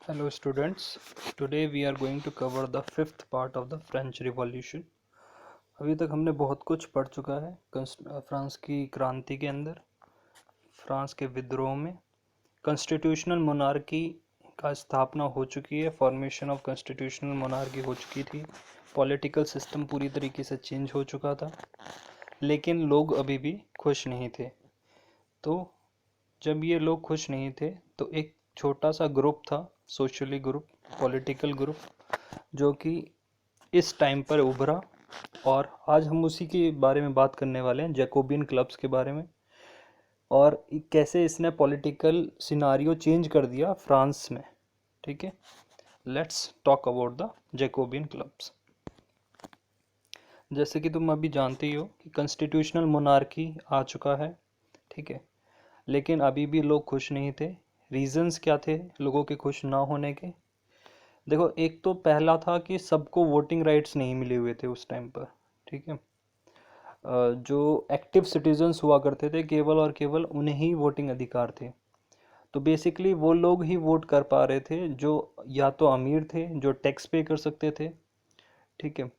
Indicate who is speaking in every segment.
Speaker 1: Hello students, today we are going to cover the fifth part of the French Revolution. अभी तक हमने बहुत कुछ पढ़ चुका है फ्रांस की क्रांति के अंदर, फ्रांस के विद्रोह में, कॉन्स्टिट्यूशनल मोनार्की का स्थापना हो चुकी है, फॉर्मेशन ऑफ कॉन्स्टिट्यूशनल मोनार्की हो चुकी थी, पॉलिटिकल सिस्टम पूरी तरीके से चेंज हो चुका था, लेकिन लोग अभी भी खुश नहीं थे। तो जब ये लोग खुश नहीं थे तो एक छोटा सा ग्रुप था, सोशली ग्रुप, पॉलिटिकल ग्रुप, जो कि इस टाइम पर उभरा, और आज हम उसी के बारे में बात करने वाले हैं, जैकोबियन क्लब्स के बारे में, और कैसे इसने पॉलिटिकल सिनारियो चेंज कर दिया फ्रांस में। ठीक है, let's talk about the Jacobian clubs. जैसे कि तुम अभी जानते ही हो कि कॉन्स्टिट्यूशनल मोनार्की आ चुका है, ठीक है, लेकिन अभी भी लोग खुश नहीं थे। रीजंस क्या थे लोगों के खुश ना होने के? देखो, एक तो पहला था कि सबको वोटिंग राइट्स नहीं मिले हुए थे उस टाइम पर। ठीक है, जो एक्टिव सिटीजन्स हुआ करते थे केवल और केवल उन्हें ही वोटिंग अधिकार थे। तो बेसिकली वो लोग ही वोट कर पा रहे थे जो या तो अमीर थे, जो टैक्स पे कर सकते थे, ठीक है,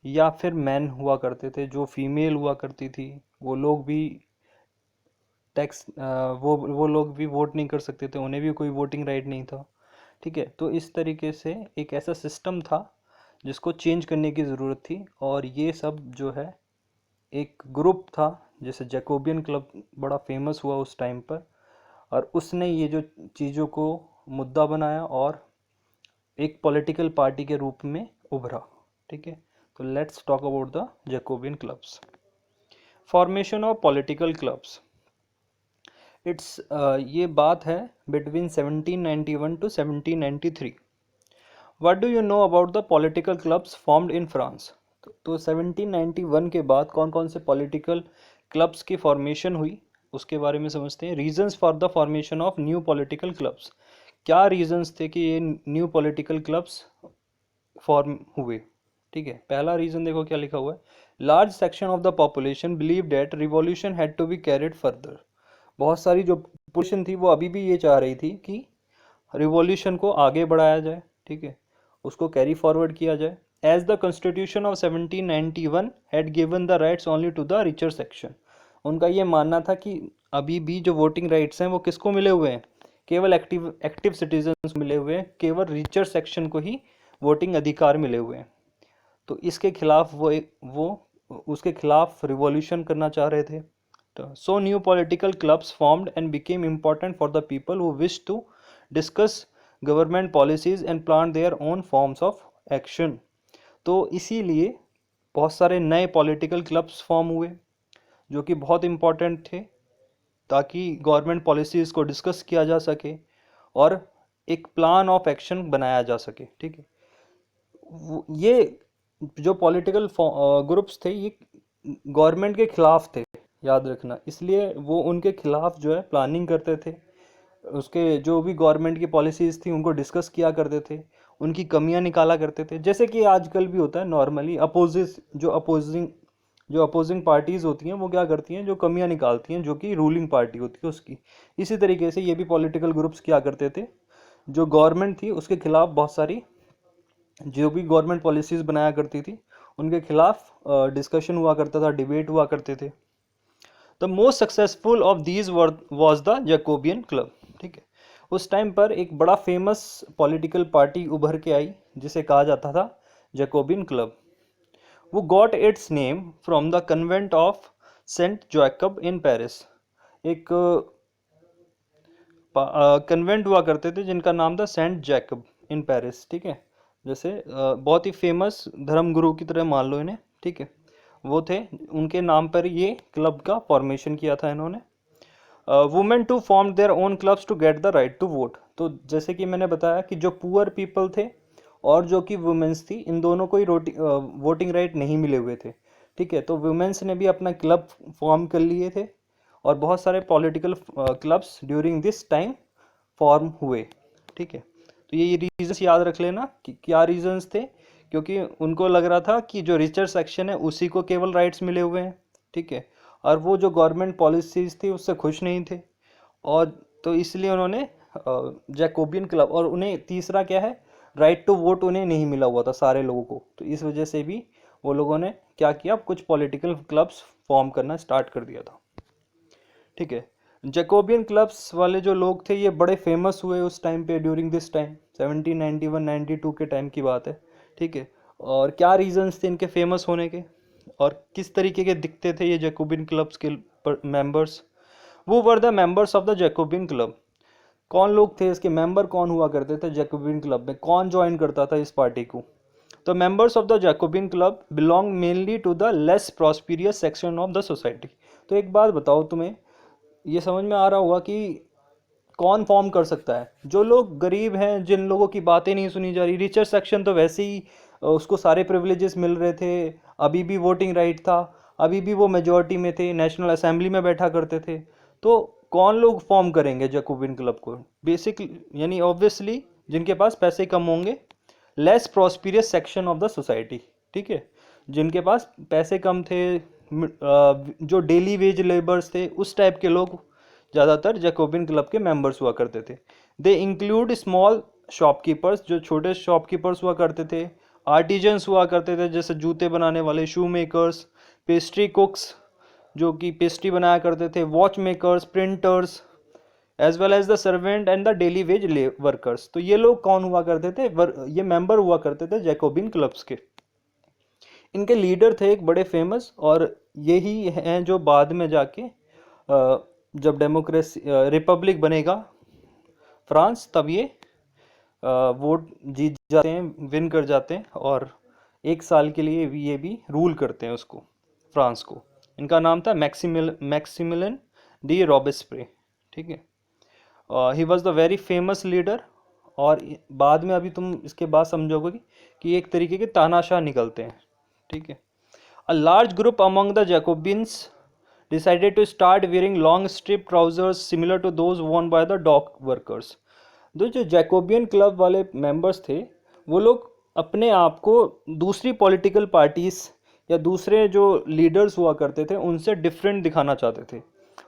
Speaker 1: या फिर मैन हुआ करते थे, जो फीमेल हुआ करती थी वो लोग भी टैक्स वो लोग भी वोट नहीं कर सकते थे, उन्हें भी कोई वोटिंग राइट नहीं था। ठीक है, तो इस तरीके से एक ऐसा सिस्टम था जिसको चेंज करने की ज़रूरत थी, और ये सब जो है एक ग्रुप था, जैसे जैकोबियन क्लब बड़ा फेमस हुआ उस टाइम पर, और उसने ये जो चीज़ों को मुद्दा बनाया और एक पॉलिटिकल पार्टी के रूप में उभरा। ठीक है, तो let's talk about the Jacobian clubs. Formation of political clubs, ये बात है between 1791 to 1793। What do you know about the political clubs formed in France? तो 1791 के बाद कौन कौन से पॉलिटिकल क्लब्स की फॉर्मेशन हुई उसके बारे में समझते हैं। Reasons for the formation of new political clubs, क्या रीजंस थे कि ये न्यू पॉलिटिकल क्लब्स फॉर्म हुए? ठीक है, पहला रीजन देखो क्या लिखा हुआ है, large section of the population believe that revolution had to be carried further. बहुत सारी जो पॉपुलेशन थी वो अभी भी ये चाह रही थी कि रिवॉल्यूशन को आगे बढ़ाया जाए, ठीक है, उसको कैरी फॉरवर्ड किया जाए। As the constitution of 1791 had given the rights only to the richer section, उनका ये मानना था कि अभी भी जो वोटिंग राइट्स हैं वो किसको मिले हुए हैं? केवल एक्टिव एक्टिव सिटीजन्स मिले हुए हैं, केवल रिचर सेक्शन को ही वोटिंग अधिकार मिले हुए हैं। तो इसके खिलाफ वो उसके खिलाफ रिवॉल्यूशन करना चाह रहे थे। So new political clubs formed and became important for the people who wished to discuss government policies and plan their own forms of action. तो इसीलिए बहुत सारे नए पॉलिटिकल क्लब्स फॉर्म हुए जो कि बहुत इम्पोर्टेंट थे, ताकि गवर्नमेंट पॉलिसीज़ को डिस्कस किया जा सके और एक प्लान ऑफ एक्शन बनाया जा सके। ठीक है, ये जो पॉलिटिकल ग्रुप्स थे ये गवर्नमेंट के खिलाफ थे, याद रखना, इसलिए वो उनके खिलाफ जो है प्लानिंग करते थे, उसके जो भी गवर्नमेंट की पॉलिसीज़ थी उनको डिस्कस किया करते थे, उनकी कमियां निकाला करते थे, जैसे कि आजकल भी होता है नॉर्मली। जो अपोजिंग पार्टीज़ होती हैं वो क्या करती हैं, जो कमियां निकालती हैं जो कि रूलिंग पार्टी होती है उसकी। इसी तरीके से ये भी पॉलिटिकल ग्रुप्स क्या करते थे, जो गवर्नमेंट थी उसके खिलाफ बहुत सारी जो भी गवर्नमेंट पॉलिसीज़ बनाया करती थी उनके खिलाफ डिस्कशन हुआ करता था, डिबेट हुआ करते थे। The most successful of these was the Jacobian club. ठीक है, उस टाइम पर एक बड़ा फेमस पॉलिटिकल पार्टी उभर के आई जिसे कहा जाता था जैकोबियन क्लब। वो got its name from the convent of saint Jacob in Paris. एक कन्वेंट हुआ करते थे जिनका नाम था सेंट जैकब इन पेरिस। ठीक है, जैसे बहुत ही फेमस धर्मगुरु की तरह मान लो इन्हें। ठीक है, वो थे, उनके नाम पर ये क्लब का फॉर्मेशन किया था इन्होंने। Women to form their own clubs to get the right to vote. तो जैसे कि मैंने बताया कि जो पुअर पीपल थे और जो कि वुमेन्स थी, इन दोनों को ही वोटिंग राइट नहीं मिले हुए थे। ठीक है, तो वुमेन्स ने भी अपना क्लब फॉर्म कर लिए थे, और बहुत सारे political clubs during this time form हुए। ठीक है, तो ये रीजंस याद रख लेना कि क्या रीजंस थे, क्योंकि उनको लग रहा था कि जो रिचर सेक्शन है उसी को केवल राइट्स मिले हुए हैं। ठीक है, और वो जो गवर्नमेंट पॉलिसीज थी उससे खुश नहीं थे, और तो इसलिए उन्होंने जैकोबियन क्लब, और उन्हें तीसरा क्या है, राइट टू वोट उन्हें नहीं मिला हुआ था सारे लोगों को, तो इस वजह से भी वो लोगों ने क्या किया, कुछ पॉलिटिकल क्लब्स फॉर्म करना स्टार्ट कर दिया था। ठीक है, जैकोबियन क्लब्स वाले जो लोग थे ये बड़े फेमस हुए उस टाइम पे, ड्यूरिंग दिस टाइम 1791-92 के टाइम की बात है। ठीक है, और क्या रीजंस थे इनके फेमस होने के, और किस तरीके के दिखते थे ये जैकोबियन क्लब्स के मेंबर्स। वो were the members of the Jacobian club. कौन लोग थे इसके मेंबर, कौन हुआ करते थे जैकोबियन क्लब में, कौन ज्वाइन करता था इस पार्टी को। तो members of the Jacobian club belong mainly to the less prosperous section of the society. तो एक बात बताओ, तुम्हें ये समझ में आ रहा होगा कि कौन फॉर्म कर सकता है, जो लोग गरीब हैं, जिन लोगों की बातें नहीं सुनी जा रही। रिचर सेक्शन तो वैसे ही उसको सारे प्रिविलेजेस मिल रहे थे, अभी भी वोटिंग राइट था, अभी भी वो मेजोरिटी में थे, नेशनल असेंबली में बैठा करते थे। तो कौन लोग फॉर्म करेंगे जैकोबिन क्लब को, बेसिक यानी ऑब्वियसली जिनके पास पैसे कम होंगे, less prosperous section of the society. ठीक है, जिनके पास पैसे कम थे, जो डेली वेज लेबर्स थे, उस टाइप के लोग ज़्यादातर जैकोबिन क्लब के मेंबर्स हुआ करते थे। दे इंक्लूड स्मॉल शॉपकीपर्स, जो छोटे शॉपकीपर्स हुआ करते थे, आर्टिजन्स हुआ करते थे जैसे जूते बनाने वाले, शू मेकर्स, पेस्ट्री कुक्स जो कि पेस्ट्री बनाया करते थे, watch makers, printers, as well as the servant and the daily wage workers. तो ये लोग कौन हुआ करते थे, ये मेंबर हुआ करते थे जैकोबिन क्लब्स के। इनके लीडर थे एक बड़े फेमस, और यही हैं जो बाद में जाके जब डेमोक्रेसी रिपब्लिक बनेगा फ्रांस, तब ये वोट जीत जाते हैं, विन कर जाते हैं, और एक साल के लिए ये भी रूल करते हैं उसको, फ्रांस को। इनका नाम था मैक्सिमिलियन डी रॉबेस्पियर। ठीक है, he was the very famous leader. और बाद में अभी तुम इसके बाद समझोगे कि एक तरीके के तानाशाह निकलते हैं। ठीक है, a large group among the Jacobins decided to start wearing long strip trousers similar to those worn by the dock workers। जो जैकोबियन क्लब वाले मेंबर्स थे, वो लोग अपने आप को दूसरी पॉलिटिकल पार्टीज या दूसरे जो लीडर्स हुआ करते थे उनसे डिफरेंट दिखाना चाहते थे।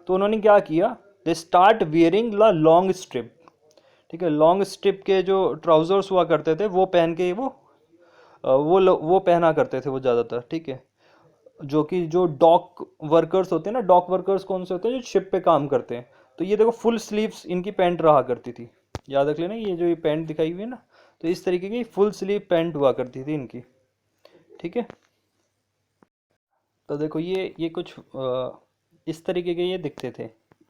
Speaker 1: तो उन्होंने क्या किया, they start wearing the long strip. ठीक है, लॉन्ग स्ट्रिप के जो ट्राउजर्स हुआ करते थे वो पहन के वो पहना करते थे वो ज़्यादातर। ठीक है, जो कि जो डॉक वर्कर्स होते हैं ना, डॉक वर्कर्स कौन से होते हैं, जो शिप पे काम करते हैं। तो ये देखो फुल स्लीव्स इनकी पैंट रहा करती थी, याद रख लेना, ये जो ये पैंट दिखाई हुई है ना, तो इस तरीके की फुल स्लीव पैंट हुआ करती थी इनकी। ठीक है, तो देखो ये कुछ इस तरीके के ये दिखते थे।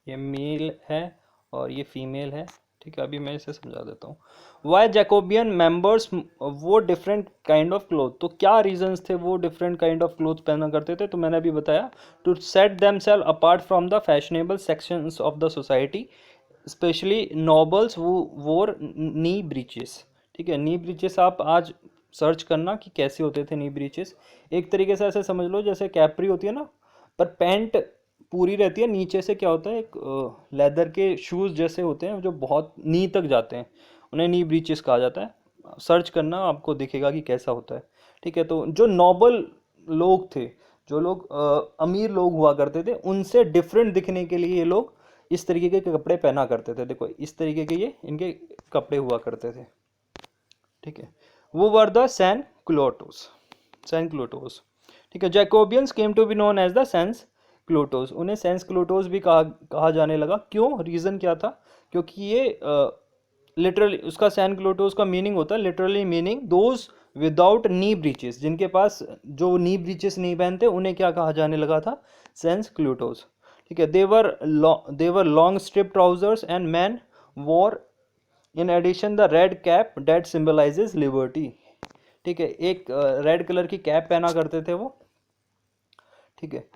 Speaker 1: ये मेल है और ये फीमेल है। ठीक है, अभी मैं इसे समझा देता हूँ। वाई जैकोबियन मेंबर्स वो डिफरेंट काइंड ऑफ क्लोथ, तो क्या रीजंस थे वो डिफरेंट काइंड ऑफ क्लोथ पहना करते थे, तो मैंने अभी बताया, to set them self apart from the fashionable sections of the society, specially nobles वो वोर नी ब्रीचेस। ठीक है, नी ब्रीचेस आप आज सर्च करना कि कैसे होते थे नी ब्रीचेस। एक तरीके से ऐसे समझ लो जैसे कैप्री होती है ना, पर पैंट पूरी रहती है, नीचे से क्या होता है, एक लेदर के शूज़ जैसे होते हैं जो बहुत नी तक जाते हैं, उन्हें नी ब्रीचेस कहा जाता है। सर्च करना, आपको दिखेगा कि कैसा होता है। ठीक है, तो जो नॉबल लोग थे, जो लोग अमीर लोग हुआ करते थे, उनसे डिफरेंट दिखने के लिए ये लोग इस तरीके के कपड़े पहना करते थे। देखो इस तरीके के ये इनके कपड़े हुआ करते थे। ठीक है, वो were the sans culottes, sans culottes. ठीक है, Jacobins came to be known as the sans culottes. उन्हें सेंस क्लोटोस भी कहा जाने लगा। क्यों, रीज़न क्या था, क्योंकि ये लिटरली उसका सैन क्लोटोस का मीनिंग होता है, literally meaning those without knee breaches, जिनके पास जो नी ब्रीचेस नहीं पहनते उन्हें क्या कहा जाने लगा था, सेंस क्लोटोस। ठीक है, they wore long strip trousers and men wore in addition the red cap that symbolises liberty. ठीक है, एक रेड कलर की कैप पहना करते थे वो। ठीक है,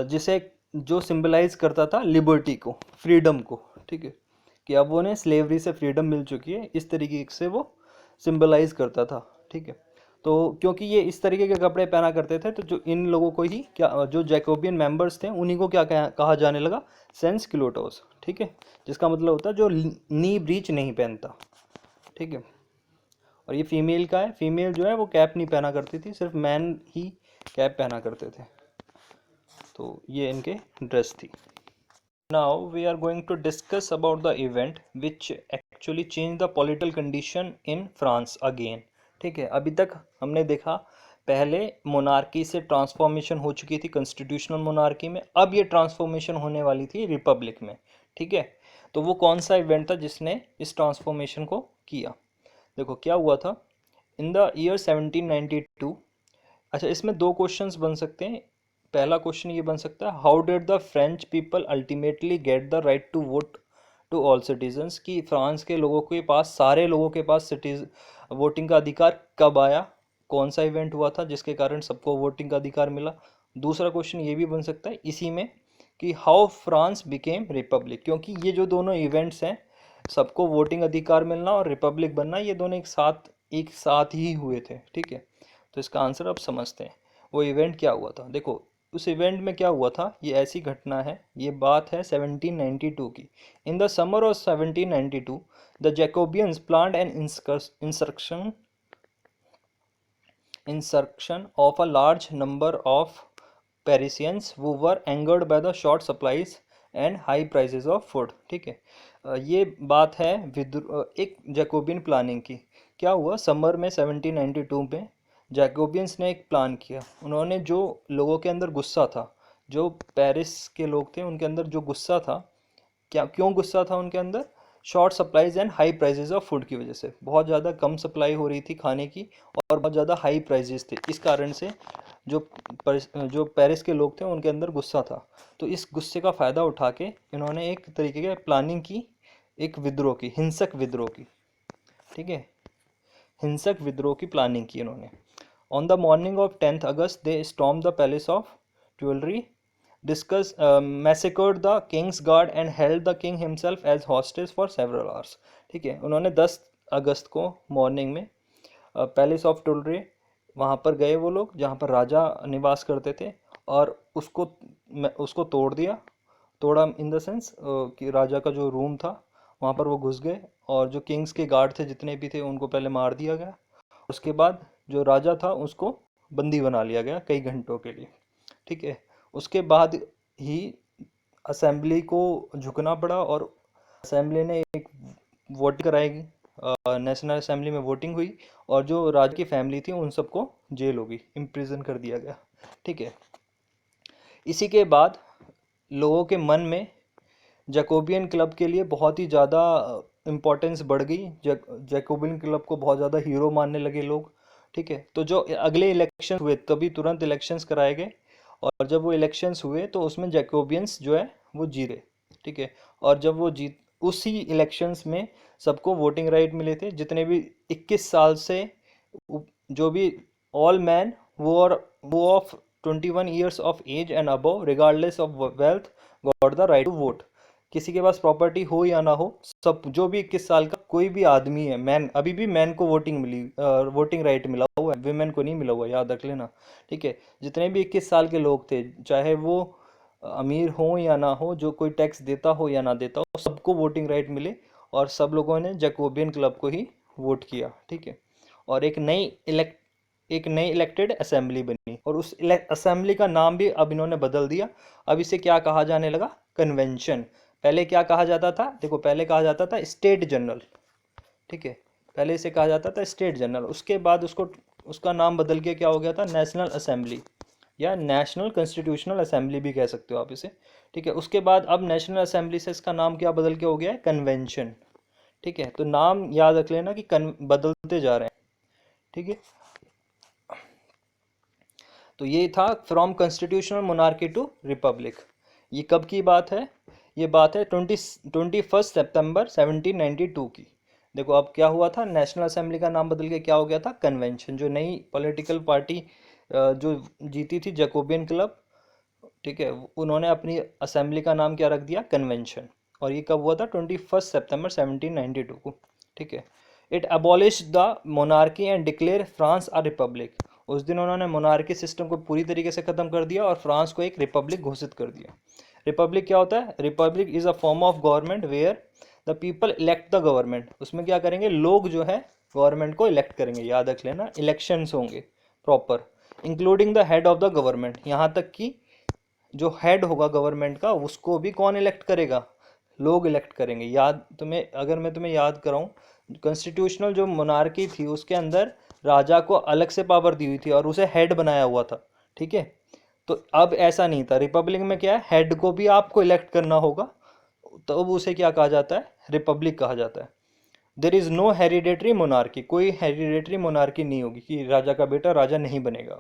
Speaker 1: जिसे जो सिंबलाइज करता था लिबर्टी को, फ्रीडम को। ठीक है, कि अब उन्हें स्लेवरी से फ्रीडम मिल चुकी है, इस तरीके से वो सिंबलाइज करता था। ठीक है, तो क्योंकि ये इस तरीके के कपड़े पहना करते थे, तो जो इन लोगों को ही क्या, जो जैकोबियन मेंबर्स थे उन्हीं को क्या कहा जाने लगा, सेंस क्लोटोस। ठीक है, जिसका मतलब होता है जो नी ब्रीच नहीं पहनता। ठीक है, और ये फीमेल का है, फीमेल जो है वो कैप नहीं पहना करती थी, सिर्फ मैन ही कैप पहना करते थे। तो ये इनके ड्रेस थी। Now we are going to discuss about the event which actually changed the political condition in France again. ठीक है, अभी तक हमने देखा पहले मोनार्की से ट्रांसफॉर्मेशन हो चुकी थी कॉन्स्टिट्यूशनल मोनार्की में, अब ये ट्रांसफॉर्मेशन होने वाली थी रिपब्लिक में। ठीक है, तो वो कौन सा इवेंट था जिसने इस ट्रांसफॉर्मेशन को किया? देखो क्या हुआ था इन द ईयर 1792। अच्छा, इसमें दो क्वेश्चंस बन सकते हैं। पहला क्वेश्चन ये बन सकता है, how did the French people ultimately get the right to vote to all citizens, कि फ्रांस के लोगों के पास, सारे लोगों के पास वोटिंग का अधिकार कब आया, कौन सा इवेंट हुआ था जिसके कारण सबको वोटिंग का अधिकार मिला। दूसरा क्वेश्चन ये भी बन सकता है इसी में कि हाउ फ्रांस बिकेम रिपब्लिक, क्योंकि ये जो दोनों इवेंट्स हैं, सबको वोटिंग अधिकार मिलना और रिपब्लिक बनना, ये दोनों एक साथ ही हुए थे। ठीक है, तो इसका आंसर अब समझते हैं वो इवेंट क्या हुआ था। देखो उस इवेंट में क्या हुआ था, ये ऐसी घटना है, ये बात है 1792 की। In the summer of 1792 the Jacobins planned an insurrection of a large number of Parisians who were angered by the short supplies and high prices of food। ठीक है, ये बात है एक जैकोबियन प्लानिंग की। क्या हुआ समर में 1792 में जैकोबियंस ने एक प्लान किया। उन्होंने जो लोगों के अंदर गुस्सा था, जो पेरिस के लोग थे उनके अंदर जो गुस्सा था, क्यों गुस्सा था उनके अंदर? Short supplies and high prizes of food की वजह से। बहुत ज़्यादा कम सप्लाई हो रही थी खाने की और बहुत ज़्यादा हाई प्राइजेस थे, इस कारण से जो पेरिस के लोग थे उनके अंदर गुस्सा था। तो इस गुस्से का फ़ायदा उठा के इन्होंने एक तरीके की प्लानिंग की, एक विद्रोह की, हिंसक विद्रोह की। ठीक है, हिंसक विद्रोह की प्लानिंग की इन्होंने। On the morning of 10th August they storm the palace of Tuileries, discuss massacred the king's guard and held the king himself as hostage for several hours. ठीक है, उन्होंने 10 अगस्त को मॉर्निंग में पैलेस ऑफ ट्यूलरी, वहाँ पर गए वो लोग जहाँ पर राजा निवास करते थे, और उसको तोड़ा इन द सेंस कि राजा का जो रूम था वहाँ पर वो घुस गए, और जो किंग्स के गार्ड थे जितने भी थे उनको पहले मार दिया गया। उसके बाद जो राजा था उसको बंदी बना लिया गया कई घंटों के लिए। ठीक है, उसके बाद ही असेंबली को झुकना पड़ा और असेंबली ने एक वोट कराएगी, नेशनल असेंबली में वोटिंग हुई, और जो राजा की फैमिली थी उन सबको जेल होगी, इम्प्रिजन कर दिया गया। ठीक है, इसी के बाद लोगों के मन में जैकोबियन क्लब के लिए बहुत ही ज़्यादा इम्पोर्टेंस बढ़ गई। जैकोबियन क्लब को बहुत ज़्यादा हीरो मानने लगे लोग। ठीक है, तो जो अगले इलेक्शन हुए तभी तुरंत इलेक्शंस कराए गए, और जब वो इलेक्शंस हुए तो उसमें जैकोबियंस जो है वो जीते। ठीक है, और जब वो जीत, उसी इलेक्शंस में सबको वोटिंग राइट मिले थे, जितने भी 21 साल से जो भी ऑल मैन वो of 21 years of age and above regardless of wealth got the right to vote. किसी के पास प्रॉपर्टी हो या ना हो, सब जो भी 21 साल का कोई भी आदमी है, मैन, अभी भी मैन को वोटिंग राइट मिला हुआ है, विमेन को नहीं मिला हुआ, याद रख लेना। ठीक है, जितने भी 21 साल के लोग थे, चाहे वो अमीर हो या ना हो, जो कोई टैक्स देता हो या ना देता हो, सबको वोटिंग राइट मिले, और सब लोगों ने जैकोबियन क्लब को ही वोट किया। ठीक है, और एक नई इलेक्टेड असेंबली बनी, और उस असेंबली का नाम भी अब इन्होंने बदल दिया। अब इसे क्या कहा जाने लगा? कन्वेंशन। पहले क्या कहा जाता था? देखो पहले कहा जाता था स्टेट जनरल। ठीक है, पहले इसे कहा जाता था स्टेट जनरल, उसके बाद उसका नाम बदल के क्या हो गया था? नेशनल असेंबली, या नेशनल कॉन्स्टिट्यूशनल असेंबली भी कह सकते हो आप इसे। ठीक है, उसके बाद अब नेशनल असेंबली से इसका नाम क्या बदल के हो गया है? कन्वेंशन। ठीक है, तो नाम याद रख लेना कि बदलते जा रहे हैं। ठीक है, तो ये था from constitutional monarchy to republic. ये कब की बात है? ये बात है 21 सितंबर 1792 की। देखो अब क्या हुआ था, नेशनल असेंबली का नाम बदल के क्या हो गया था? कन्वेंशन। जो नई पॉलिटिकल पार्टी जो जीती थी, जैकोबियन क्लब, ठीक है, उन्होंने अपनी असेंबली का नाम क्या रख दिया? कन्वेंशन। और ये कब हुआ था? 21 सितंबर 1792 को। ठीक है, it abolish the monarchy and declare France a republic. उस दिन उन्होंने मोनार्की सिस्टम को पूरी तरीके से ख़त्म कर दिया और फ्रांस को एक रिपब्लिक घोषित कर दिया। रिपब्लिक क्या होता है? Republic is a form of government where the people elect the government. उसमें क्या करेंगे? लोग जो है गवर्नमेंट को इलेक्ट करेंगे, याद रख लेना, इलेक्शंस होंगे proper, including the head of the government, यहाँ तक कि जो हेड होगा गवर्नमेंट का उसको भी कौन इलेक्ट करेगा, लोग इलेक्ट करेंगे। अगर मैं तुम्हें याद कराऊं, कॉन्स्टिट्यूशनल जो मोनार्की थी उसके अंदर राजा को अलग से पावर दी हुई थी और उसे हेड बनाया हुआ था, ठीक है। तो अब ऐसा नहीं था, रिपब्लिक में क्या है, हेड को भी आपको इलेक्ट करना होगा, तो अब उसे क्या कहा जाता है, रिपब्लिक कहा जाता है। There is no hereditary monarchy, कोई हेरिडेटरी मोनार्की नहीं होगी कि राजा का बेटा राजा नहीं बनेगा,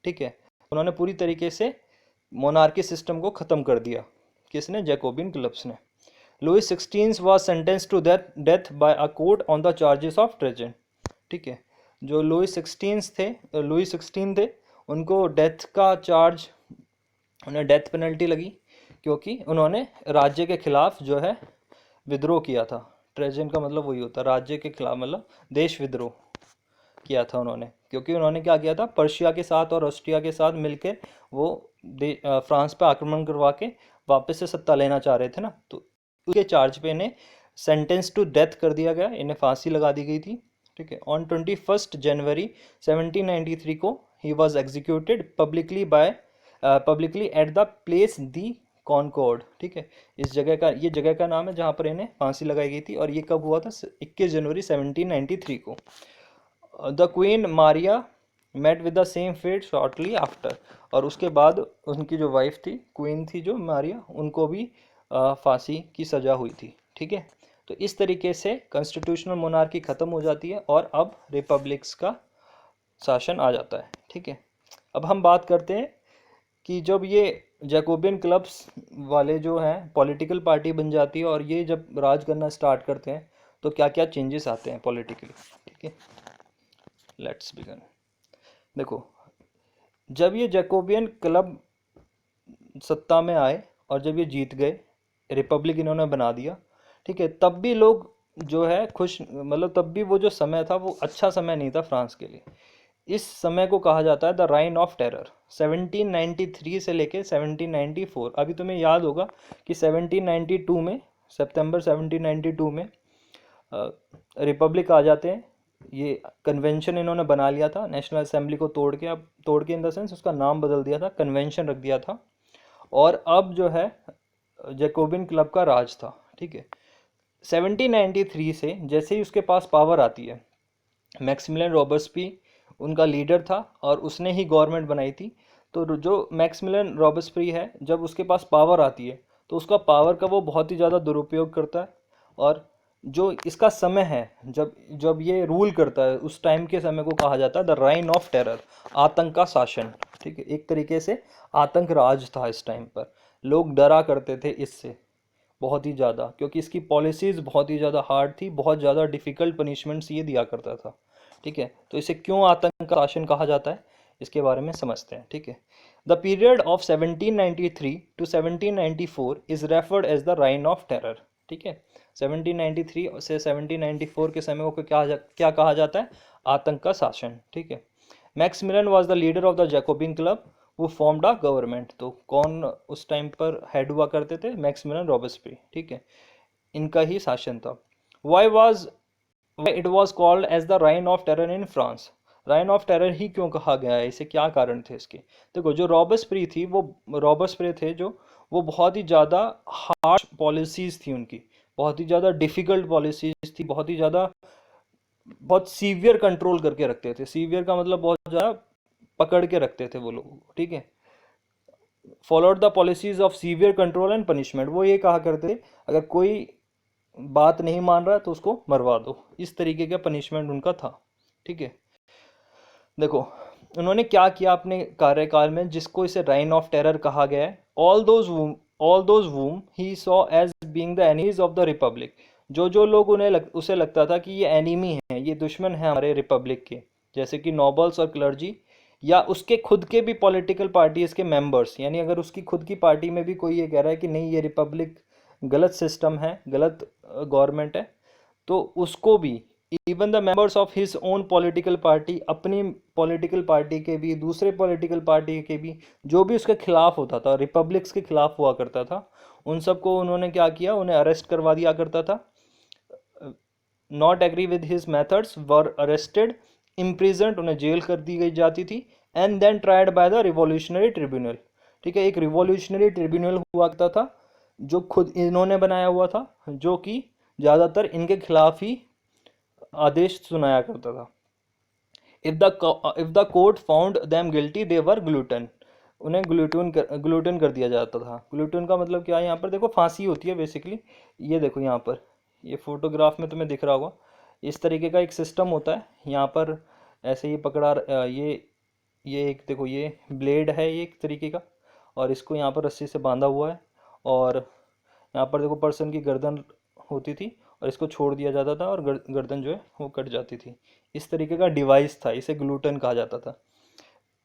Speaker 1: ठीक है। उन्होंने पूरी तरीके से मोनार्की सिस्टम को ख़त्म कर दिया। किसने, जैकोबिन क्लब्स ने। Louis 16 was sentence to death by a court on the charges of treason, ठीक है। जो लुइस 16 थे उनको डेथ का चार्ज, उन्हें डेथ पेनल्टी लगी क्योंकि उन्होंने राज्य के खिलाफ जो है विद्रोह किया था। ट्रेजन का मतलब वही होता है, राज्य के खिलाफ, मतलब देश विद्रोह किया था उन्होंने। क्योंकि उन्होंने क्या किया था, पर्शिया के साथ और ऑस्ट्रिया के साथ मिलकर वो फ्रांस पे आक्रमण करवा के वापस से सत्ता लेना चाह रहे थे ना, तो उसके चार्ज पे इन्हें सेंटेंस टू डेथ कर दिया गया, इन्हें फांसी लगा दी गई थी, ठीक है। ऑन 21 जनवरी 1793 को ही was executed publicly at the place de Concorde, ठीक है। ये जगह का नाम है जहाँ पर इन्हें फांसी लगाई गई थी, और ये कब हुआ था, 21 जनवरी 1793 को। The queen Maria met with the same fate shortly after, और उसके बाद उनकी जो वाइफ थी, क्वीन थी जो मारिया, उनको भी फांसी की सज़ा हुई थी, ठीक है। तो इस तरीके से कॉन्स्टिट्यूशनल मोनार्की ख़त्म हो जाती है और अब रिपब्लिक्स का शासन आ जाता है, ठीक है। अब हम बात करते हैं कि जब ये जैकोबियन क्लब्स वाले जो हैं पॉलिटिकल पार्टी बन जाती है और ये जब राज करना स्टार्ट करते हैं तो क्या क्या चेंजेस आते हैं पॉलिटिकली, ठीक है। Let's begin. देखो, जब ये जैकोबियन क्लब सत्ता में आए और जब ये जीत गए, रिपब्लिक इन्होंने बना दिया, ठीक है, तब भी लोग जो है खुश, मतलब तब भी वो जो समय था वो अच्छा समय नहीं था फ्रांस के लिए। इस समय को कहा जाता है द राइन ऑफ टेरर। 1793 से लेके 1794, अभी तुम्हें याद होगा कि 1792 में, सितंबर 1792 में रिपब्लिक आ जाते हैं। ये कन्वेंशन इन्होंने बना लिया था, नेशनल असेंबली को तोड़ के इन द सेंस उसका नाम बदल दिया था, कन्वेंशन रख दिया था, और अब जो है जैकोबिन क्लब का राज था, ठीक है। 1793 से जैसे ही उसके पास पावर आती है, मैक्सिमिलियन रॉबर्सपी उनका लीडर था और उसने ही गवर्नमेंट बनाई थी। तो जो मैक्सिमिलियन रॉबर्सपी है, जब उसके पास पावर आती है तो उसका पावर का वो बहुत ही ज़्यादा दुरुपयोग करता है, और जो इसका समय है जब जब ये रूल करता है, उस टाइम के समय को कहा जाता है द राइन ऑफ टेरर, आतंक का शासन, ठीक है। एक तरीके से आतंक राज था इस टाइम पर, लोग डरा करते थे इससे बहुत ही ज़्यादा, क्योंकि इसकी पॉलिसीज़ बहुत ही ज़्यादा हार्ड थी, बहुत ज़्यादा डिफ़िकल्ट पनिशमेंट्स ये दिया करता था, ठीक है। तो इसे क्यों आतंक का शासन कहा जाता है, इसके बारे में समझते हैं, ठीक है। The period of 1793 to 1794 is referred as the reign of terror, ठीक है। 1793 से 1794 के समय को क्या कहा जाता है, आतंक का शासन, ठीक है। Maximilian was the leader of the Jacobin club वो फॉर्म्ड अ गवर्नमेंट। तो कौन उस टाइम पर हेड हुआ करते थे, मैक्सिमिलियन रॉबर्सपी, ठीक है, इनका ही शासन था। Why it was called as the reign of terror in France, reign of terror ही क्यों कहा गया है, इसे क्या कारण थे इसके। देखो, जो रॉबर्सपी थे जो, वो बहुत ही ज़्यादा हार्श पॉलिसीज़ थी उनकी, बहुत ही ज़्यादा डिफ़िकल्ट पॉलिसीज़ थी, बहुत सीवियर कंट्रोल करके रखते थे। सीवियर का मतलब बहुत ज़्यादा पकड़ के रखते थे वो लोग, ठीक है। Followed the policies of severe control and punishment, वो ये कहा करते थे अगर कोई बात नहीं मान रहा है तो उसको मरवा दो, इस तरीके का पनिशमेंट उनका था, ठीक है। देखो, उन्होंने क्या किया अपने कार्यकाल में जिसको इसे राइन ऑफ टेरर कहा गया है। All those whom he saw as being the enemies of the republic, जो लोग उसे लगता था कि ये एनिमी हैं, ये दुश्मन हैं हमारे रिपब्लिक के, जैसे कि नोबल्स और क्लर्जी, या उसके खुद के भी पॉलिटिकल पार्टीज के मेंबर्स, यानी अगर उसकी खुद की पार्टी में भी कोई ये कह रहा है कि नहीं ये रिपब्लिक गलत सिस्टम है, गलत गवर्नमेंट है, तो उसको भी, even the members of his own political party, अपनी पॉलिटिकल पार्टी के भी, दूसरे पॉलिटिकल पार्टी के भी, जो भी उसके खिलाफ होता था, रिपब्लिक्स के खिलाफ हुआ करता था, उन सबको उन्होंने क्या किया, उन्हें अरेस्ट करवा दिया करता था। Not agree with his methods were arrested, imprisoned, उन्हें जेल कर दी गई जाती थी, and then tried by the revolutionary tribunal, ठीक है। एक रिवॉल्यूशनरी ट्रिब्यूनल हुआ करता था जो खुद इन्होंने बनाया हुआ था, जो कि ज़्यादातर इनके खिलाफ ही आदेश सुनाया करता था। If the court found them guilty they were gluten, उन्हें ग्लूटन कर दिया जाता था। ग्लूटन का मतलब क्या है, यहाँ पर देखो फांसी होती है बेसिकली। ये देखो यहाँ पर, ये फोटोग्राफ में तुम्हें दिख रहा होगा, इस तरीके का एक सिस्टम होता है। यहाँ पर ऐसे ही पकड़ा, ये एक देखो, ये ब्लेड है ये एक तरीके का, और इसको यहाँ पर रस्सी से बांधा हुआ है, और यहाँ पर देखो पर्सन की गर्दन होती थी, और इसको छोड़ दिया जाता था और गर्दन जो है वो कट जाती थी। इस तरीके का डिवाइस था, इसे ग्लूटन कहा जाता था।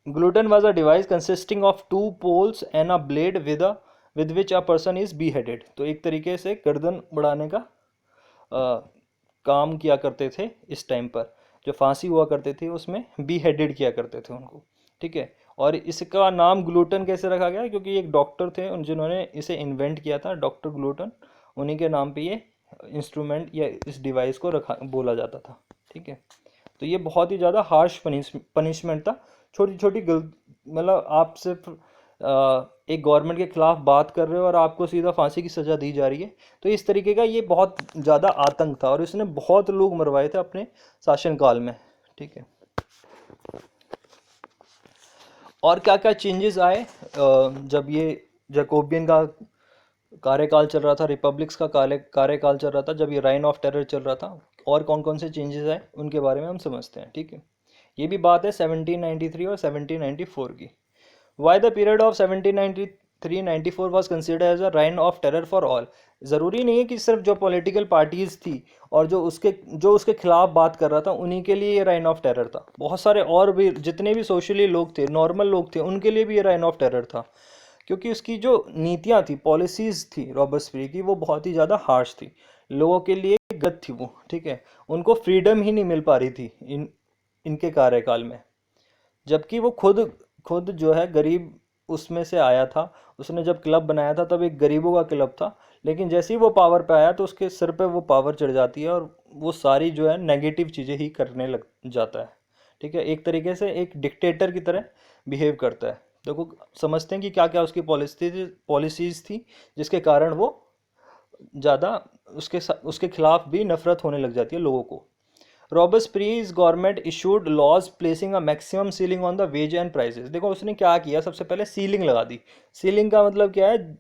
Speaker 1: Gluten was a device consisting of two poles and a blade with which a person is beheaded। तो एक तरीके से गर्दन बढ़ाने का काम किया करते थे इस टाइम पर। जो फांसी हुआ करते थे उसमें beheaded किया करते थे उनको, ठीक है। और इसका नाम ग्लूटन कैसे रखा गया, क्योंकि एक डॉक्टर थे उन जिन्होंने इसे इन्वेंट किया था, डॉक्टर ग्लूटन, उन्हीं के नाम पे ये इंस्ट्रूमेंट या इस डिवाइस को रखा बोला जाता था, ठीक है। तो ये बहुत ही ज़्यादा हार्श पनिशमेंट था। छोटी छोटी मतलब आप सिर्फ एक गवर्नमेंट के खिलाफ बात कर रहे हो और आपको सीधा फांसी की सज़ा दी जा रही है। तो इस तरीके का ये बहुत ज़्यादा आतंक था, और इसने बहुत लोग मरवाए थे अपने शासनकाल में, ठीक है। और क्या क्या चेंजेस आए जब ये जैकोबियन का कार्यकाल चल रहा था, रिपब्लिक्स का कार्यकाल चल रहा था, जब ये राइन ऑफ टेरर चल रहा था, और कौन कौन से चेंजेस आए उनके बारे में हम समझते हैं, ठीक है। ये भी बात है 1793 और 1794 की। Why the period of 1793-94 was considered as a reign of terror for all. ज़रूरी नहीं है कि सिर्फ जो पॉलिटिकल पार्टीज़ थी और जो उसके खिलाफ बात कर रहा था उन्हीं के लिए ये राइन ऑफ टेरर था। बहुत सारे और भी जितने भी सोशली लोग थे, नॉर्मल लोग थे, उनके लिए भी ये राइन ऑफ टेरर था, क्योंकि उसकी जो नीतियाँ थी, पॉलिसीज़ थी रॉबर्टसफीयर की, वो बहुत ही ज़्यादा हार्श थी, लोगों के लिए गलत थी वो, ठीक है। उनको फ्रीडम ही नहीं मिल पा रही थी इनके कार्यकाल में। जबकि वो खुद जो है गरीब उसमें से आया था, उसने जब क्लब बनाया था तब एक गरीबों का क्लब था, लेकिन जैसे ही वो पावर पे आया तो उसके सिर पे वो पावर चढ़ जाती है और वो सारी जो है नेगेटिव चीज़ें ही करने लग जाता है, ठीक है। एक तरीके से एक डिक्टेटर की तरह बिहेव करता है। देखो समझते हैं कि क्या क्या उसकी पॉलिसीज़ थी जिसके कारण वो ज़्यादा उसके खिलाफ भी नफरत होने लग जाती है लोगों को। Robespierre's government issued laws placing a maximum ceiling on the wage and prices. देखो उसने क्या किया, सबसे पहले सीलिंग लगा दी। सीलिंग का मतलब क्या है,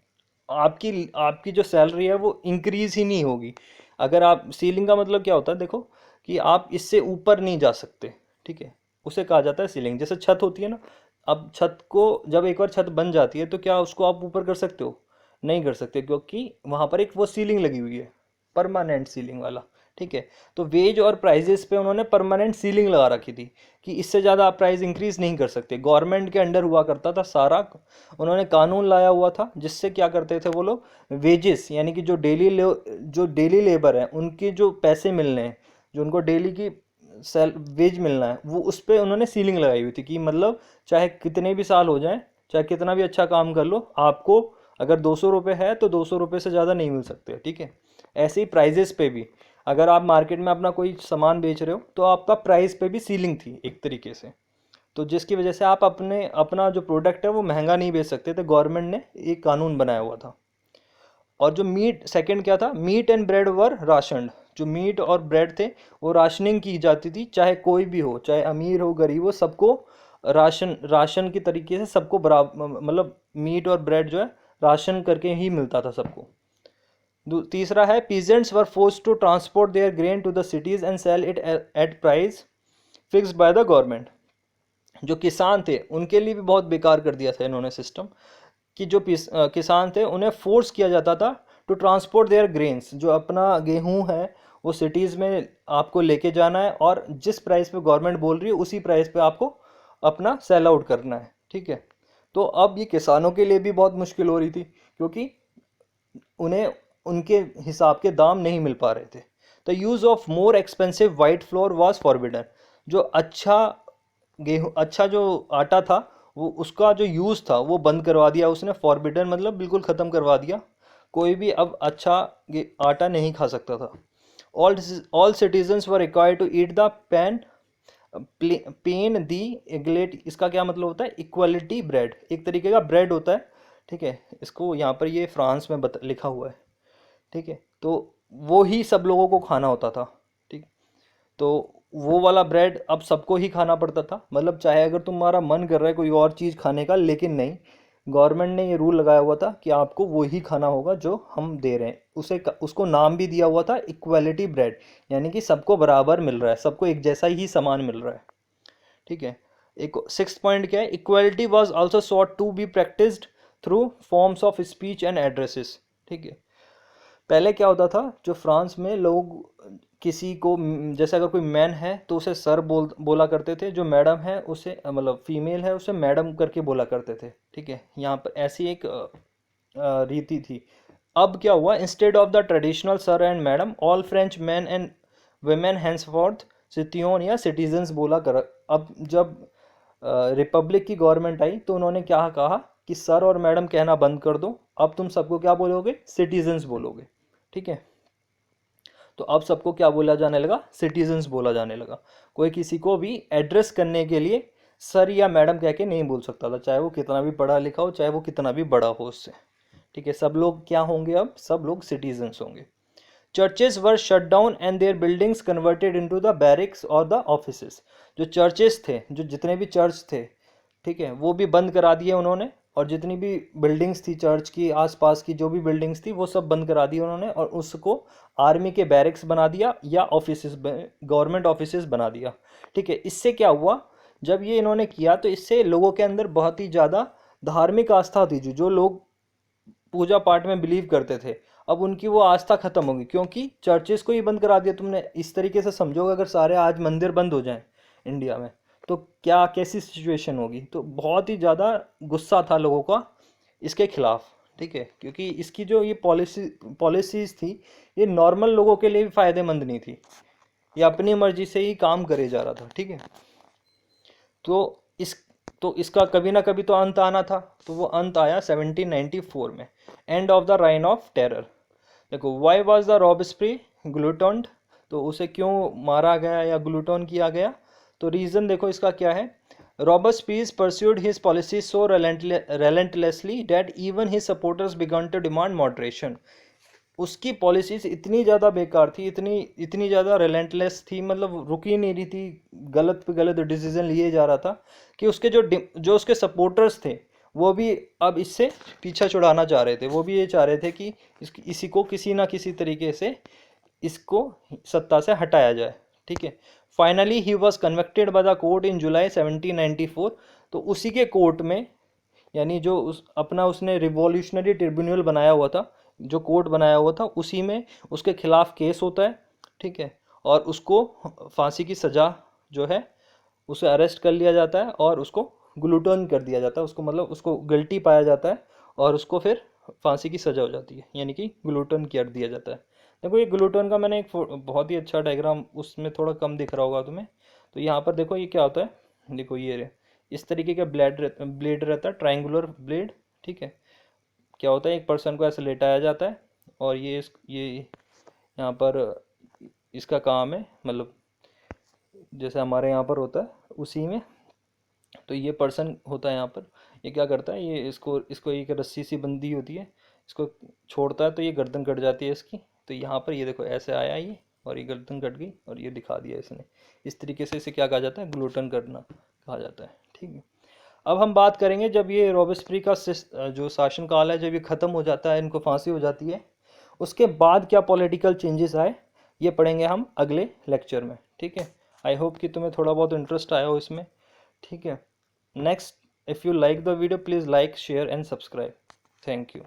Speaker 1: आपकी जो सैलरी है वो इंक्रीज ही नहीं होगी अगर आप, सीलिंग का मतलब क्या होता है, देखो कि आप इससे ऊपर नहीं जा सकते, ठीक है, उसे कहा जाता है सीलिंग। जैसे छत होती है ना, अब छत को जब एक बार छत बन जाती है तो क्या उसको आप ऊपर कर सकते हो, नहीं कर सकते, क्योंकि वहाँ पर एक वो सीलिंग लगी हुई है, परमानेंट सीलिंग वाला, ठीक है। तो वेज और प्राइजेस पे उन्होंने परमानेंट सीलिंग लगा रखी थी कि इससे ज़्यादा आप प्राइस इंक्रीज नहीं कर सकते। गवर्नमेंट के अंडर हुआ करता था सारा, उन्होंने कानून लाया हुआ था जिससे क्या करते थे वो लोग, वेजेस यानी कि जो डेली लेबर है उनके जो पैसे मिलने हैं, जो उनको डेली की वेज मिलना है, वो उस पर उन्होंने सीलिंग लगाई हुई थी कि मतलब चाहे कितने भी साल हो जाएं, चाहे कितना भी अच्छा काम कर लो, आपको अगर 200 रुपये है तो 200 रुपये से ज़्यादा नहीं मिल सकते, ठीक है। ऐसे ही प्राइजेस पे भी, अगर आप मार्केट में अपना कोई सामान बेच रहे हो तो आपका प्राइस पे भी सीलिंग थी एक तरीके से, तो जिसकी वजह से आप अपना जो प्रोडक्ट है वो महंगा नहीं बेच सकते थे। गवर्नमेंट ने एक कानून बनाया हुआ था। और जो मीट, सेकंड क्या था, मीट एंड ब्रेड वर राशनड। जो मीट और ब्रेड थे वो राशनिंग की जाती थी, चाहे कोई भी हो, चाहे अमीर हो गरीब हो, सबको राशन की तरीके से सबको बराबर, मतलब मीट और ब्रेड जो है राशन करके ही मिलता था सबको। तीसरा है, peasants were force to transport their grain to the cities and sell it at price fixed by the government. जो किसान थे उनके लिए भी बहुत बेकार कर दिया था इन्होंने सिस्टम, कि जो किसान थे उन्हें फोर्स किया जाता था टू ट्रांसपोर्ट देयर ग्रेन्स, जो अपना गेहूं है वो सिटीज़ में आपको लेके जाना है, और जिस प्राइस पे गवर्नमेंट बोल रही है उसी प्राइस पे आपको अपना सेल आउट करना है, ठीक है। तो अब ये किसानों के लिए भी बहुत मुश्किल हो रही थी, क्योंकि उन्हें उनके हिसाब के दाम नहीं मिल पा रहे थे। The use of more expensive white floor was forbidden. जो अच्छा जो आटा था वो उसका जो यूज़ था वो बंद करवा दिया उसने। फॉरबिडन मतलब बिल्कुल ख़त्म करवा दिया, कोई भी अब अच्छा आटा नहीं खा सकता था। All citizens were required to eat the pain de egalite. इसका क्या मतलब होता है, इक्वलिटी ब्रेड, एक तरीके का ब्रेड होता है ठीक है, इसको यहाँ पर ये फ्रांस में लिखा हुआ है। ठीक है, तो वो ही सब लोगों को खाना होता था। ठीक, तो वो वाला ब्रेड अब सबको ही खाना पड़ता था, मतलब चाहे अगर तुम्हारा मन कर रहा है कोई और चीज़ खाने का, लेकिन नहीं, गवर्नमेंट ने ये रूल लगाया हुआ था कि आपको वो ही खाना होगा जो हम दे रहे हैं। उसको नाम भी दिया हुआ था इक्वालिटी ब्रेड, यानी कि सबको बराबर मिल रहा है, सबको एक जैसा ही सामान मिल रहा है। ठीक है, एक सिक्स पॉइंट क्या है, equality was also sought to be practised through forms of speech and addresses. ठीक है, पहले क्या होता था, जो फ्रांस में लोग किसी को जैसे अगर कोई मैन है तो उसे सर बोला करते थे, जो मैडम है उसे मतलब फीमेल है उसे मैडम करके बोला करते थे। ठीक है, यहाँ पर ऐसी एक रीति थी। अब क्या हुआ, instead of the traditional sir and madam, all French men and women henceforth citoyen या सिटीजन्स बोला कर। अब जब रिपब्लिक की गवर्नमेंट आई तो उन्होंने क्या कहा कि सर और मैडम कहना बंद कर दो, अब तुम सबको क्या बोलोगे, सिटीजन्स बोलोगे। ठीक है, तो अब सबको क्या बोला जाने लगा, सिटीजन्स बोला जाने लगा। कोई किसी को भी एड्रेस करने के लिए सर या मैडम कह के नहीं बोल सकता था, चाहे वो कितना भी पढ़ा लिखा हो, चाहे वो कितना भी बड़ा हो उससे। ठीक है, सब लोग क्या होंगे, अब सब लोग सिटीजन्स होंगे। Churches were shut down and their buildings converted into the barracks और द ऑफिसेस। जो चर्चेस थे, जो जितने भी चर्च थे, ठीक है, वो भी बंद करा दिए उन्होंने, और जितनी भी बिल्डिंग्स थी चर्च की आसपास की, जो भी बिल्डिंग्स थी वो सब बंद करा दी उन्होंने, और उसको आर्मी के बैरिक्स बना दिया या ऑफिसेस, गवर्नमेंट ऑफिसेस बना दिया। ठीक है, इससे क्या हुआ, जब ये इन्होंने किया तो इससे लोगों के अंदर बहुत ही ज़्यादा धार्मिक आस्था थी, जो लोग पूजा पाठ में बिलीव करते थे, अब उनकी वो आस्था खत्म होगी, क्योंकि चर्चेस को ही बंद करा दिया तुमने। इस तरीके से समझोगे, अगर सारे आज मंदिर बंद हो जाएं इंडिया में तो क्या कैसी सिचुएशन होगी। तो बहुत ही ज़्यादा गुस्सा था लोगों का इसके खिलाफ। ठीक है, क्योंकि इसकी जो ये पॉलिसीज थी, ये नॉर्मल लोगों के लिए भी फ़ायदेमंद नहीं थी, ये अपनी मर्जी से ही काम करे जा रहा था। ठीक है, तो इस तो इसका कभी ना कभी तो अंत आना था, तो वो अंत आया 1794 में, end of the reign of terror. देखो, वाई वॉज द रॉबस्प्री ग्लूटोन्ड, तो उसे क्यों मारा गया या ग्लूटोन किया गया, तो रीज़न देखो इसका क्या है। Robespierre pursued his policy so relentlessly that even his supporters began to demand moderation। उसकी पॉलिसीज इतनी ज़्यादा बेकार थी, इतनी ज़्यादा रिलेंटलेस थी, मतलब रुक ही नहीं रही थी, गलत पे गलत डिसीजन लिए जा रहा था, कि उसके जो उसके सपोर्टर्स थे वो भी अब इससे पीछा छुड़ाना चाह रहे थे। वो भी ये चाह रहे थे कि इसी को किसी ना किसी तरीके से इसको सत्ता से हटाया जाए। ठीक है, finally he was convicted by the court in July 1794। तो उसी के कोर्ट में, यानी जो अपना उसने रिवॉल्यूशनरी ट्रिब्यूनल बनाया हुआ था, जो कोर्ट बनाया हुआ था, उसी में उसके खिलाफ केस होता है। ठीक है, और उसको फांसी की सज़ा जो है, उसे अरेस्ट कर लिया जाता है और उसको ग्लूटन कर दिया जाता है, उसको मतलब उसको गिल्टी पाया जाता है और उसको फिर फांसी की सज़ा हो जाती है, यानी कि ग्लूटन कर दिया जाता है। देखो, ये ग्लूटन का मैंने एक बहुत ही अच्छा डायग्राम, उसमें थोड़ा कम दिख रहा होगा तुम्हें, तो यहाँ पर देखो ये क्या होता है। देखो, ये इस तरीके का ब्लेड रहता है, ट्रायंगुलर ब्लेड। ठीक है, क्या होता है, एक पर्सन को ऐसे लेटाया जाता है, और ये यहाँ पर इसका काम है, मतलब जैसे हमारे यहाँ पर होता है उसी में, तो ये पर्सन होता है यहाँ पर, ये क्या करता है, ये इसको इसको एक रस्सी सी बंधी होती है, इसको छोड़ता है तो ये गर्दन कट जाती है इसकी। तो यहाँ पर ये देखो ऐसे आया ये, और ये गर्दन कट गई और ये दिखा दिया इसने। इस तरीके से इसे क्या कहा जाता है, ग्लूटन करना कहा जाता है। ठीक है, अब हम बात करेंगे जब ये रॉबस्प्री का जो शासनकाल है, जब ये ख़त्म हो जाता है, इनको फांसी हो जाती है, उसके बाद क्या पॉलिटिकल चेंजेस आए, ये पढ़ेंगे हम अगले लेक्चर में। ठीक है, आई होप कि तुम्हें थोड़ा बहुत इंटरेस्ट आया हो इसमें। ठीक है, next, if you like the video please like share and subscribe. Thank you.